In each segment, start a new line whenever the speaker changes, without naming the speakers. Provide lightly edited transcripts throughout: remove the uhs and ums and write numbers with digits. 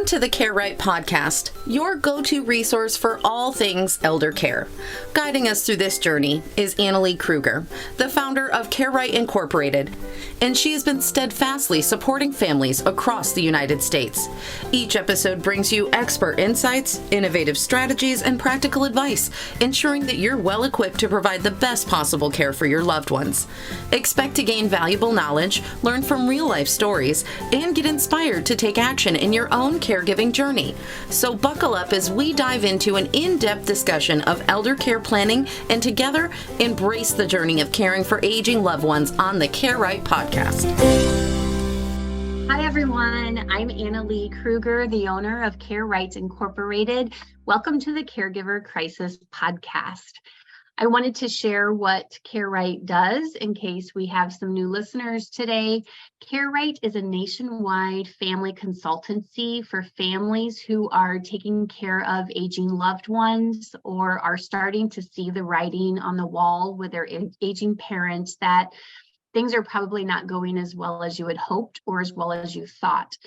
Welcome to the Care Right podcast, your go-to resource for all things elder care. Guiding us through this journey is Annalee Kruger, the founder of Care Right Incorporated, and she has been steadfastly supporting families across the United States. Each episode brings you expert insights, innovative strategies, and practical advice, ensuring that you're well equipped to provide the best possible care for your loved ones. Expect to gain valuable knowledge, learn from real-life stories, and get inspired to take action in your own caregiving journey. So buckle up as we dive into an in-depth discussion of elder care planning and together embrace the journey of caring for aging loved ones on the Care Right podcast.
Hi, everyone. I'm Annalee Kruger, the owner of Care Right Incorporated. Welcome to the Caregiver Crisis Podcast. I wanted to share what Care Right does in case we have some new listeners today. Care Right is a nationwide family consultancy for families who are taking care of aging loved ones or are starting to see the writing on the wall with their aging parents that things are probably not going as well as you had hoped or as well as you thought.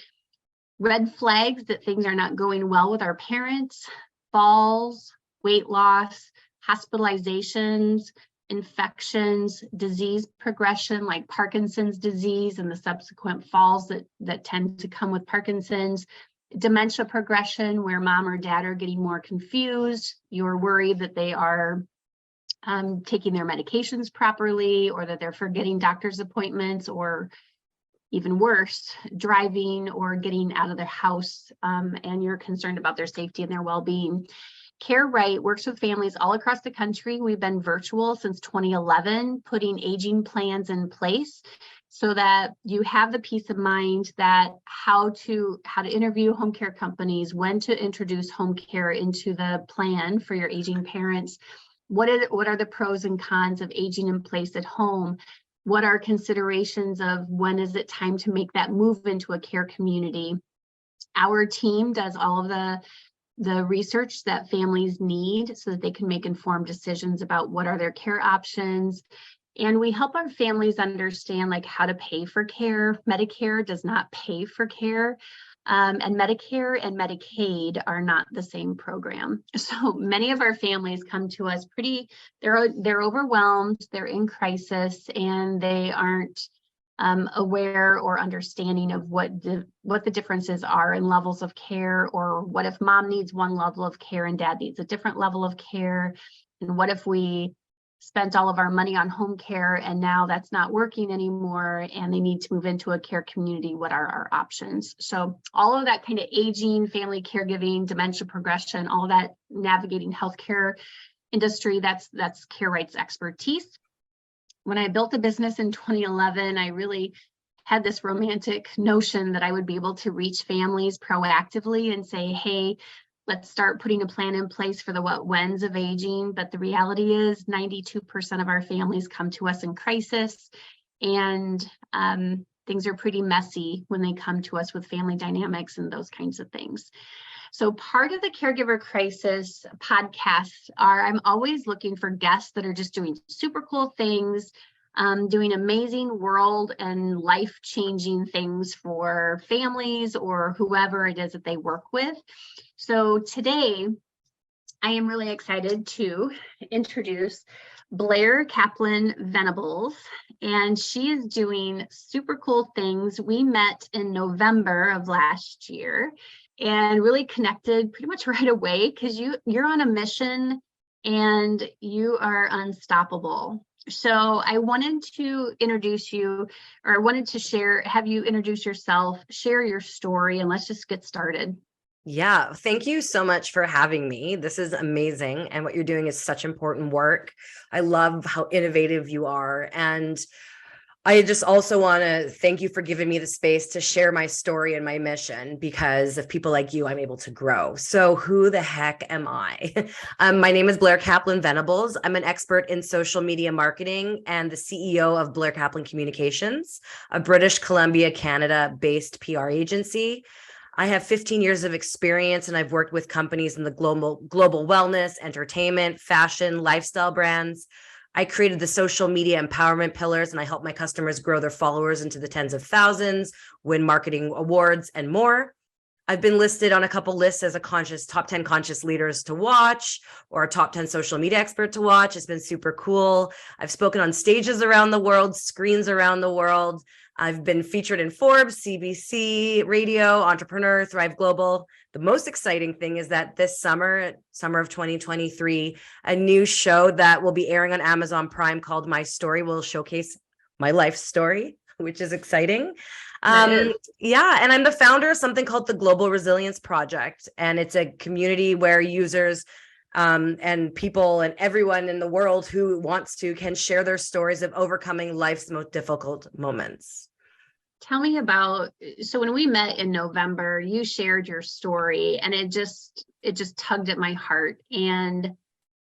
Red flags that things are not going well with our parents: falls, weight loss, hospitalizations, infections, disease progression like Parkinson's disease and the subsequent falls that tend to come with Parkinson's, dementia progression where mom or dad are getting more confused, you're worried that they are taking their medications properly or that they're forgetting doctor's appointments, or even worse, driving or getting out of their house, and you're concerned about their safety and their well-being. Care Right works with families all across the country. We've been virtual since 2011, putting aging plans in place so that you have the peace of mind that how to interview home care companies, when to introduce home care into the plan for your aging parents. What are the pros and cons of aging in place at home? What are considerations of when is it time to make that move into a care community? Our team does all of the research that families need so that they can make informed decisions about what are their care options. And we help our families understand like how to pay for care. Medicare does not pay for care. And Medicare and Medicaid are not the same program. So many of our families come to us they're overwhelmed, they're in crisis, and they aren't aware or understanding of what the differences are in levels of care, or what if mom needs one level of care and dad needs a different level of care, and what if we spent all of our money on home care and now that's not working anymore and they need to move into a care community. What are our options? So all of that kind of aging, family caregiving, dementia progression, all that navigating healthcare industry, that's Care Right's expertise. When I built the business in 2011, I really had this romantic notion that I would be able to reach families proactively and say, hey, let's start putting a plan in place for the what-whens of aging. But the reality is 92% of our families come to us in crisis, and things are pretty messy when they come to us with family dynamics and those kinds of things. So part of the Caregiver Crisis podcasts I'm always looking for guests that are just doing super cool things, doing amazing world and life-changing things for families or whoever it is that they work with. So today, I am really excited to introduce Blair Kaplan Venables, and she is doing super cool things. We met in November of last year and really connected pretty much right away because you're on a mission and you are unstoppable. So I wanted to introduce you, or I wanted to have you introduce yourself, share your story, and let's just get started.
Yeah, thank you so much for having me. This is amazing. And what you're doing is such important work. I love how innovative you are. And I just also want to thank you for giving me the space to share my story and my mission, because of people like you, I'm able to grow. So who the heck am I? My name is Blair Kaplan Venables. I'm an expert in social media marketing and the CEO of Blair Kaplan Communications, a British Columbia, Canada-based PR agency. I have 15 years of experience, and I've worked with companies in the global wellness, entertainment, fashion, lifestyle brands. I created the social media empowerment pillars, and I help my customers grow their followers into the tens of thousands, win marketing awards, and more. I've been listed on a couple lists as a top 10 conscious leaders to watch, or a top 10 social media expert to watch. It's been super cool. I've spoken on stages around the world, screens around the world. I've been featured in Forbes, CBC, Radio, Entrepreneur, Thrive Global. The most exciting thing is that this summer of 2023, a new show that will be airing on Amazon Prime called My Story will showcase my life story, which is exciting. Yeah, and I'm the founder of something called the Global Resilience Project, and it's a community where users and people and everyone in the world who wants to can share their stories of overcoming life's most difficult moments.
Tell me about, so when we met in November, you shared your story, and it just tugged at my heart, and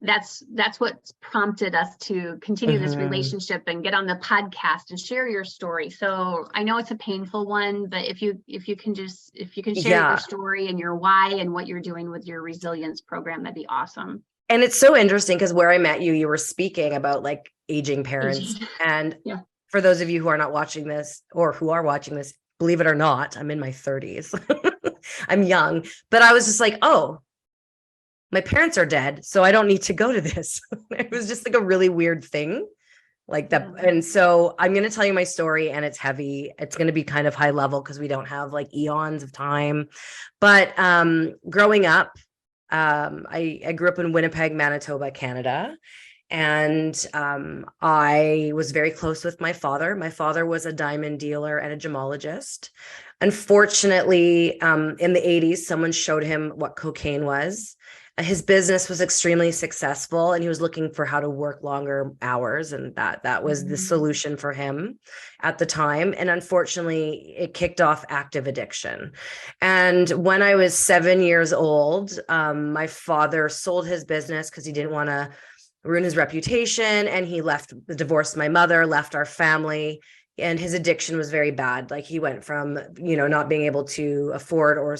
that's what's prompted us to continue this relationship and get on the podcast and share your story. So I know it's a painful one, but if you can share your story and your why and what you're doing with your resilience program, that'd be awesome.
And it's so interesting because where I met you, you were speaking about like aging parents. And for those of you who are not watching this or who are watching this, believe it or not, I'm in my 30s. I'm young, but I was just like, oh, my parents are dead, so I don't need to go to this. It was just like a really weird thing like that. And so I'm going to tell you my story, and it's heavy. It's going to be kind of high level because we don't have like eons of time. But growing up, I grew up in Winnipeg, Manitoba, Canada. And I was very close with my father. My father was a diamond dealer and a gemologist. Unfortunately, in the 80s, someone showed him what cocaine was. His business was extremely successful, and he was looking for how to work longer hours. And that was the solution for him at the time. And unfortunately, it kicked off active addiction. And when I was 7 years old, my father sold his business because he didn't want to ruin his reputation. And he divorced my mother, left our family. And his addiction was very bad. Like he went from, not being able to afford or,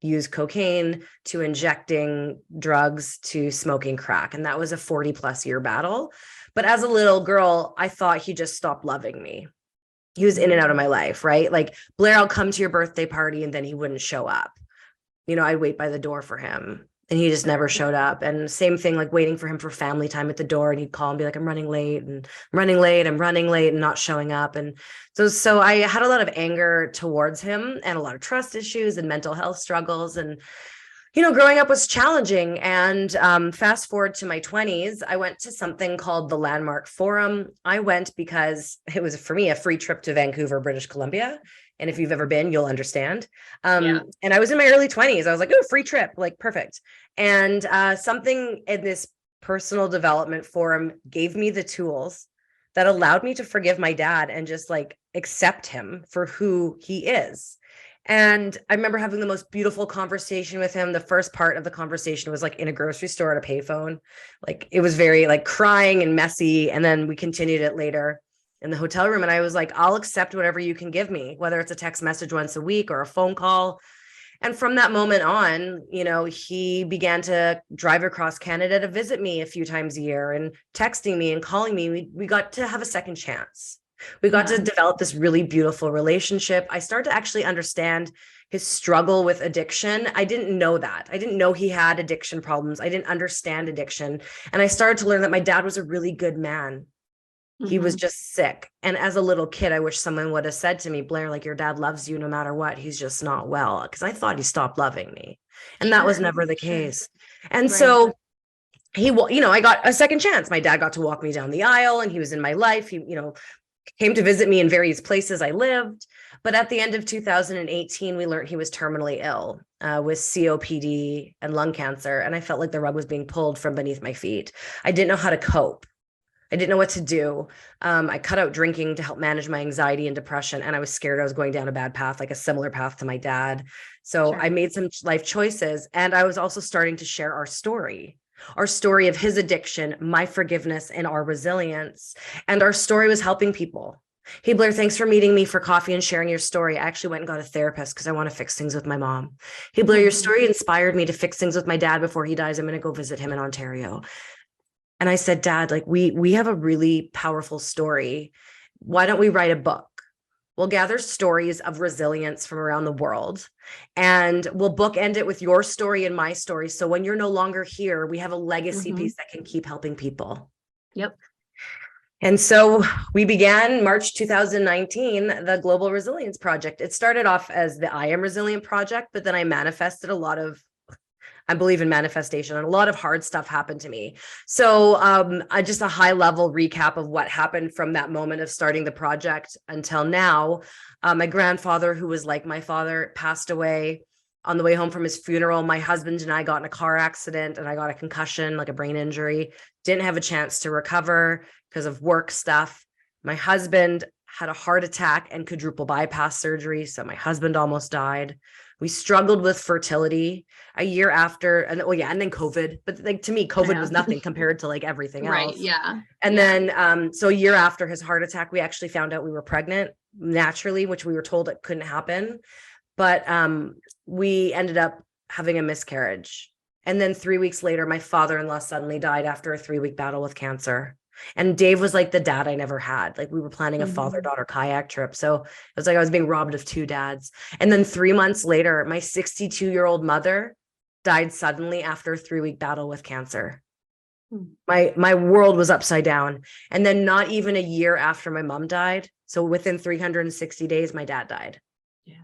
use cocaine to injecting drugs to smoking crack. And that was a 40+ year battle. But as a little girl, I thought he just stopped loving me. He was in and out of my life, right? Like, Blair, I'll come to your birthday party, and then he wouldn't show up. I'd wait by the door for him, and he just never showed up. And same thing, like waiting for him for family time at the door, and he'd call and be like, I'm running late, and not showing up. And so I had a lot of anger towards him and a lot of trust issues and mental health struggles. And, growing up was challenging. And fast forward to my 20s, I went to something called the Landmark Forum. I went because it was, for me, a free trip to Vancouver, British Columbia. And if you've ever been, you'll understand. And I was in my early 20s. I was like, oh, free trip, like perfect. And something in this personal development forum gave me the tools that allowed me to forgive my dad and just like accept him for who he is. And I remember having the most beautiful conversation with him. The first part of the conversation was like in a grocery store at a payphone. Like it was very like crying and messy. And then we continued it later in the hotel room. And I was like, I'll accept whatever you can give me, whether it's a text message once a week or a phone call. And from that moment on, he began to drive across Canada to visit me a few times a year and texting me and calling me. We got to have a second chance. We got to develop this really beautiful relationship. I started to actually understand his struggle with addiction. I didn't know that. I didn't know he had addiction problems. I didn't understand addiction. And I started to learn that my dad was a really good man. He was just sick. And as a little kid, I wish someone would have said to me, Blair, like, your dad loves you no matter what. He's just not well. Because I thought he stopped loving me. And that was never the case. And so I got a second chance. My dad got to walk me down the aisle, and he was in my life. He, came to visit me in various places I lived. But at the end of 2018, we learned he was terminally ill with COPD and lung cancer. And I felt like the rug was being pulled from beneath my feet. I didn't know how to cope. I didn't know what to do. I cut out drinking to help manage my anxiety and depression. And I was scared I was going down a bad path, like a similar path to my dad. So I made some life choices. And I was also starting to share our story of his addiction, my forgiveness, and our resilience. And our story was helping people. Hey, Blair, thanks for meeting me for coffee and sharing your story. I actually went and got a therapist because I want to fix things with my mom. Hey, Blair, your story inspired me to fix things with my dad before he dies. I'm going to go visit him in Ontario. And I said, Dad, like we have a really powerful story. Why don't we write a book? We'll gather stories of resilience from around the world, and we'll bookend it with your story and my story. So when you're no longer here, we have a legacy piece that can keep helping people.
Yep.
And so we began March 2019, the Global Resilience Project. It started off as the I Am Resilient Project, but then I manifested I believe in manifestation, and a lot of hard stuff happened to me. So just a high level recap of what happened from that moment of starting the project until now. My grandfather, who was like my father, passed away. On the way home from his funeral, my husband and I got in a car accident, and I got a concussion, like a brain injury. Didn't have a chance to recover because of work stuff. My husband had a heart attack and quadruple bypass surgery. So my husband almost died. We struggled with fertility a year after, and then COVID. But like, to me, COVID was nothing compared to like everything else.
Right. Yeah.
And then, so a year after his heart attack, we actually found out we were pregnant naturally, which we were told it couldn't happen. But we ended up having a miscarriage. And then 3 weeks later, my father-in-law suddenly died after a 3-week battle with cancer. And Dave was like the dad I never had. Like, we were planning a father-daughter kayak trip. So it was like I was being robbed of 2 dads. And then 3 months later, my 62-year-old mother died suddenly after a 3-week battle with cancer. My world was upside down. And then not even a year after my mom died, so within 360 days, my dad died.
Yeah.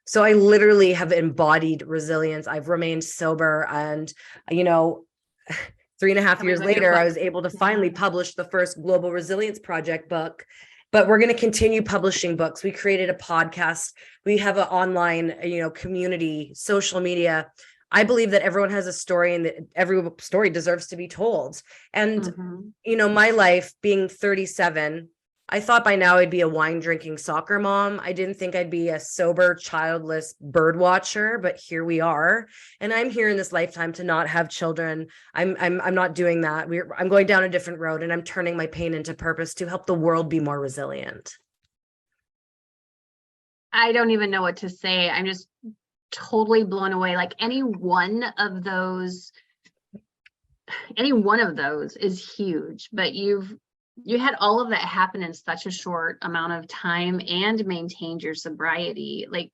So I literally have embodied resilience. I've remained sober, and 3.5 years later, I was able to finally publish the first Global Resilience Project book. But we're going to continue publishing books. We created a podcast. We have an online, community, social media. I believe that everyone has a story, and that every story deserves to be told. And, my life being 37, I thought by now I'd be a wine drinking soccer mom. I didn't think I'd be a sober, childless bird watcher, but here we are. And I'm here in this lifetime to not have children. I'm not doing that. I'm going down a different road, and I'm turning my pain into purpose to help the world be more resilient.
I don't even know what to say. I'm just totally blown away. Like, any one of those is huge, but you had all of that happen in such a short amount of time and maintained your sobriety. Like,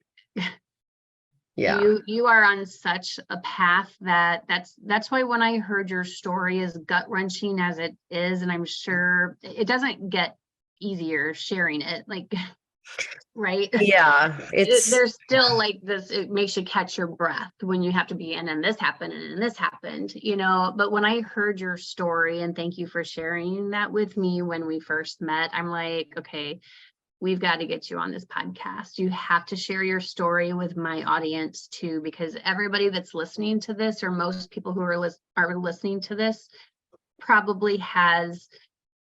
you are on such a path that's why when I heard your story, as gut wrenching as it is, and I'm sure it doesn't get easier sharing it, like, right?
Yeah,
there's still like this, it makes you catch your breath when you have to be, and then this happened, and then this happened, but when I heard your story, and thank you for sharing that with me when we first met, I'm like, okay, we've got to get you on this podcast. You have to share your story with my audience too, because everybody that's listening to this, or most people who are listening to this, probably has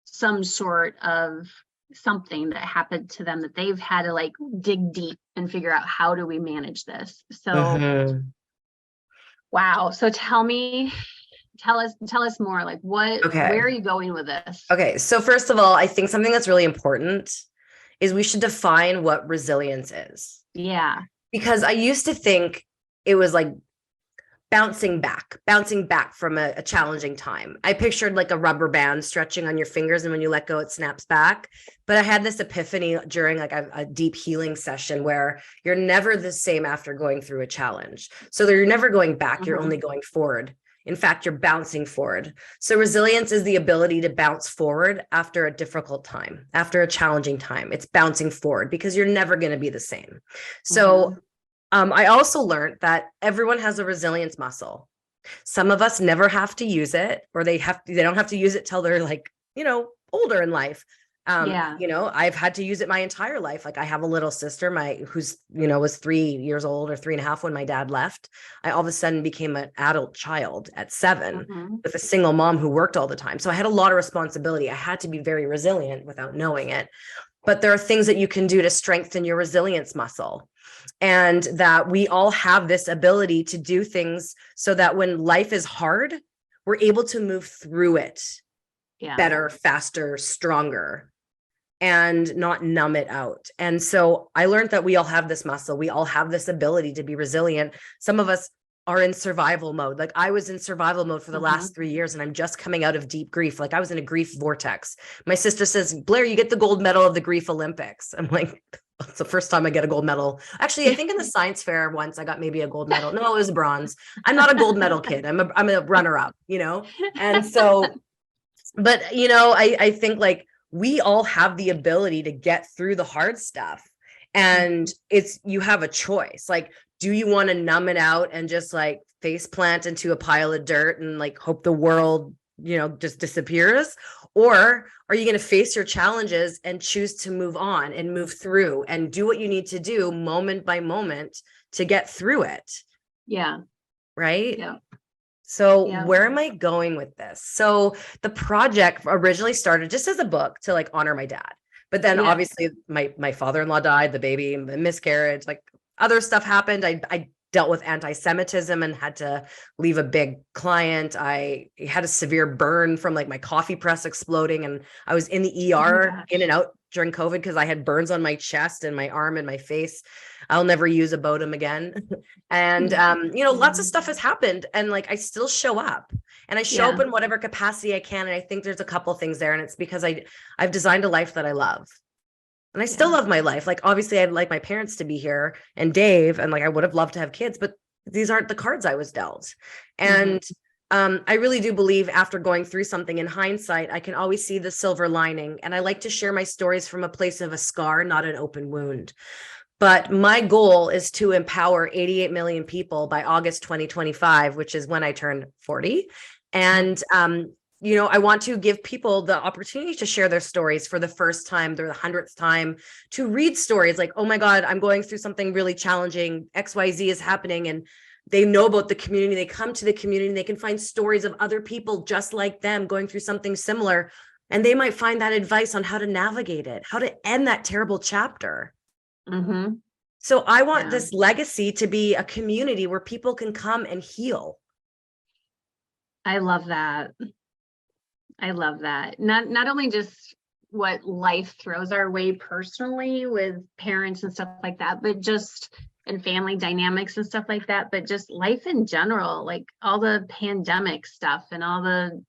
some sort of something that happened to them that they've had to like dig deep and figure out, how do we manage this? So wow. So tell us more, like, where are you going with this?
Okay. So first of all, I think something that's really important is we should define what resilience is.
Yeah.
Because I used to think it was like bouncing back from a challenging time. I pictured like a rubber band stretching on your fingers, and when you let go, it snaps back. But I had this epiphany during like a deep healing session where you're never the same after going through a challenge. So you're never going back, you're only going forward. In fact, you're bouncing forward. So resilience is the ability to bounce forward after a difficult time, after a challenging time. It's bouncing forward because you're never going to be the same. So I also learned that everyone has a resilience muscle. Some of us never have to use it, or they don't have to use it till they're like, older in life. I've had to use it my entire life. Like, I have a little sister, who's was 3 years old or 3.5 when my dad left. I all of a sudden became an adult child at 7 with a single mom who worked all the time. So I had a lot of responsibility. I had to be very resilient without knowing it. But there are things that you can do to strengthen your resilience muscle. And that we all have this ability to do things so that when life is hard, we're able to move through it better, faster, stronger, and not numb it out. And so I learned that we all have this muscle. We all have this ability to be resilient. Some of us are in survival mode. Like I was in survival mode for the last 3 years, and I'm just coming out of deep grief. Like I was in a grief vortex. My sister says, Blair, you get the gold medal of the grief Olympics. I'm like, it's the first time I get a gold medal. Actually, I think in the science fair once I got maybe a gold medal. No, it was bronze. I'm not a gold medal kid. I'm a runner up, you know? And so, but you know, I think like we all have the ability to get through the hard stuff. And you have a choice. Like, do you want to numb it out and just like face plant into a pile of dirt and like hope the world, you know, just disappears? Or are you going to face your challenges and choose to move on and move through and do what you need to do moment by moment to get through it?
Yeah.
Right?
Yeah.
So where am I going with this? So the project originally started just as a book to like honor my dad. But then obviously my father-in-law died, the baby, miscarriage, like other stuff happened. I dealt with anti-Semitism and had to leave a big client. I had a severe burn from like my coffee press exploding, and I was in the ER in and out during COVID because I had burns on my chest and my arm and my face. I'll never use a Bodum again. And, you know, lots of stuff has happened, and like, I still show up, and I show up in whatever capacity I can. And I think there's a couple things there, and it's because I've designed a life that I love. And I still love my life. Like, obviously I'd like my parents to be here and Dave, and like, I would have loved to have kids, but these aren't the cards I was dealt. And I really do believe after going through something, in hindsight, I can always see the silver lining. And I like to share my stories from a place of a scar, not an open wound. But my goal is to empower 88 million people by August 2025, which is when I turn 40. And, you know, I want to give people the opportunity to share their stories for the first time, or the 100th time, to read stories like, oh my God, I'm going through something really challenging. XYZ is happening. And they know about the community. They come to the community and they can find stories of other people just like them going through something similar. And they might find that advice on how to navigate it, how to end that terrible chapter. So I want this legacy to be a community where people can come and heal.
I love that. I love that. Not only just what life throws our way personally with parents and stuff like that, but just and family dynamics and stuff like that, but just life in general, like all the pandemic stuff and all the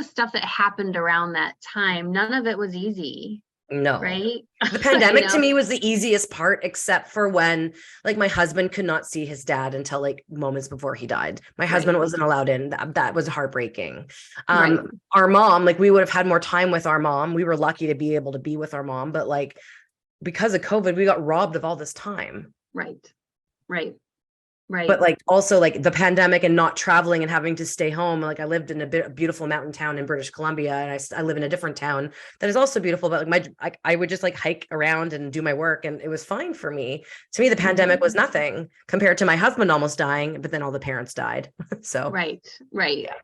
stuff that happened around that time. None of it was easy.
No.
Right.
The pandemic to me was the easiest part, except for when like my husband could not see his dad until like moments before he died. My husband wasn't allowed in. That was heartbreaking. Our mom, like we would have had more time with our mom. We were lucky to be able to be with our mom, but like because of COVID, we got robbed of all this time. Right. But like also like the pandemic and not traveling and having to stay home. Like I lived in a beautiful mountain town in British Columbia, and I live in a different town that is also beautiful. But like I would just like hike around and do my work, and it was fine for me. To me, the pandemic was nothing compared to my husband almost dying, but then all the parents died. So
right.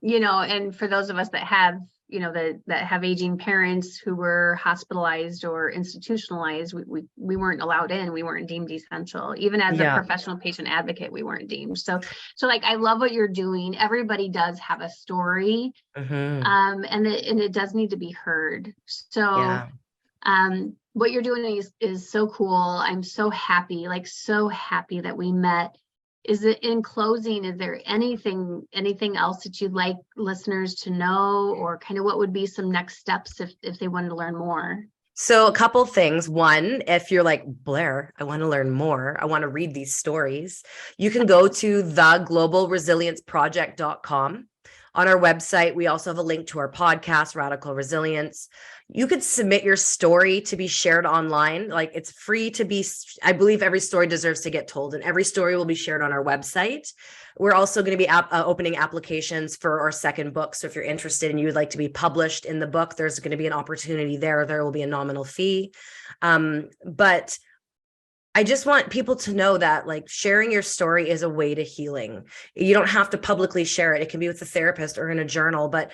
You know, and for those of us that have, you know, that have aging parents who were hospitalized or institutionalized, we weren't allowed in. We weren't deemed essential. Even as a professional patient advocate, we weren't deemed. So like, I love what you're doing. Everybody does have a story, and it does need to be heard. So, what you're doing is so cool. I'm so happy that we met. Is it, in closing, is there anything else that you'd like listeners to know, or kind of what would be some next steps if they wanted to learn more?
So a couple things. One, if you're like, Blair, I want to learn more, I want to read these stories, you can go to theglobalresilienceproject.com. On our website, we also have a link to our podcast, Radical Resilience. You could submit your story to be shared online. Like it's free to be, I believe every story deserves to get told, and every story will be shared on our website. We're also going to be opening applications for our second book. So if you're interested and you would like to be published in the book, there's going to be an opportunity there. There will be a nominal fee. But I just want people to know that like sharing your story is a way to healing. You don't have to publicly share it. It can be with a therapist or in a journal, but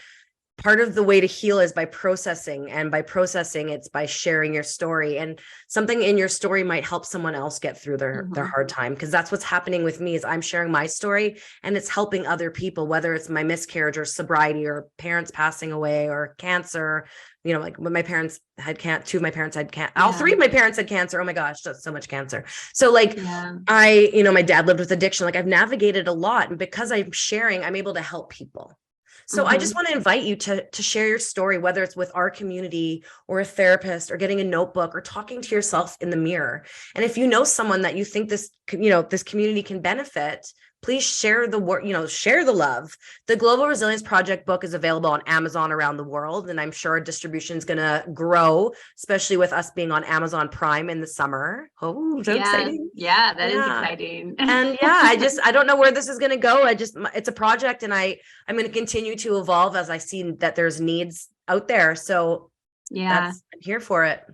part of the way to heal is by processing, and by processing, it's by sharing your story, and something in your story might help someone else get through their hard time. Because that's what's happening with me, is I'm sharing my story and it's helping other people, whether it's my miscarriage or sobriety or parents passing away or cancer. You know, like when my parents had two of my parents had cancer, all three of my parents had cancer. Oh my gosh, that's so much cancer. So like my dad lived with addiction. Like I've navigated a lot, and because I'm sharing, I'm able to help people. So I just want to invite you to share your story, whether it's with our community or a therapist or getting a notebook or talking to yourself in the mirror. And if you know someone that you think this community can benefit, please share the word, share the love. The Global Resilience Project book is available on Amazon around the world. And I'm sure distribution is going to grow, especially with us being on Amazon Prime in the summer. Oh, so exciting.
Yeah, that is exciting.
And I don't know where this is going to go. It's a project, and I'm going to continue to evolve as I see that there's needs out there. So I'm here for it.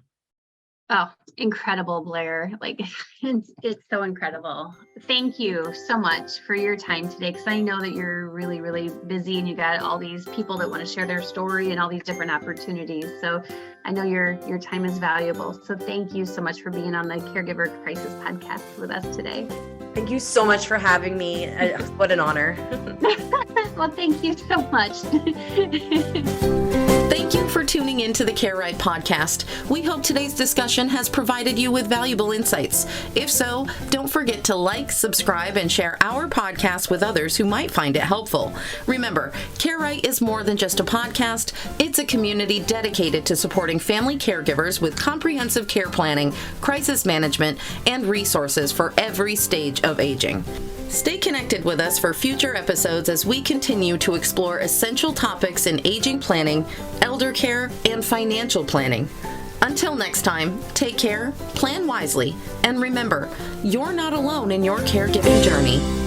Oh, incredible, Blair. Like it's so incredible. Thank you so much for your time today, because I know that you're really, really busy and you got all these people that want to share their story and all these different opportunities. So I know your time is valuable. So thank you so much for being on the Caregiver Crisis podcast with us today.
Thank you so much for having me. What an honor.
Well, thank you so much.
Thank you for tuning in to the Care Right podcast. We hope today's discussion has provided you with valuable insights. If so, don't forget to like, subscribe, and share our podcast with others who might find it helpful. Remember, Care Right is more than just a podcast. It's a community dedicated to supporting family caregivers with comprehensive care planning, crisis management, and resources for every stage of aging. Stay connected with us for future episodes as we continue to explore essential topics in aging planning, elder care, and financial planning. Until next time, take care, plan wisely, and remember, you're not alone in your caregiving journey.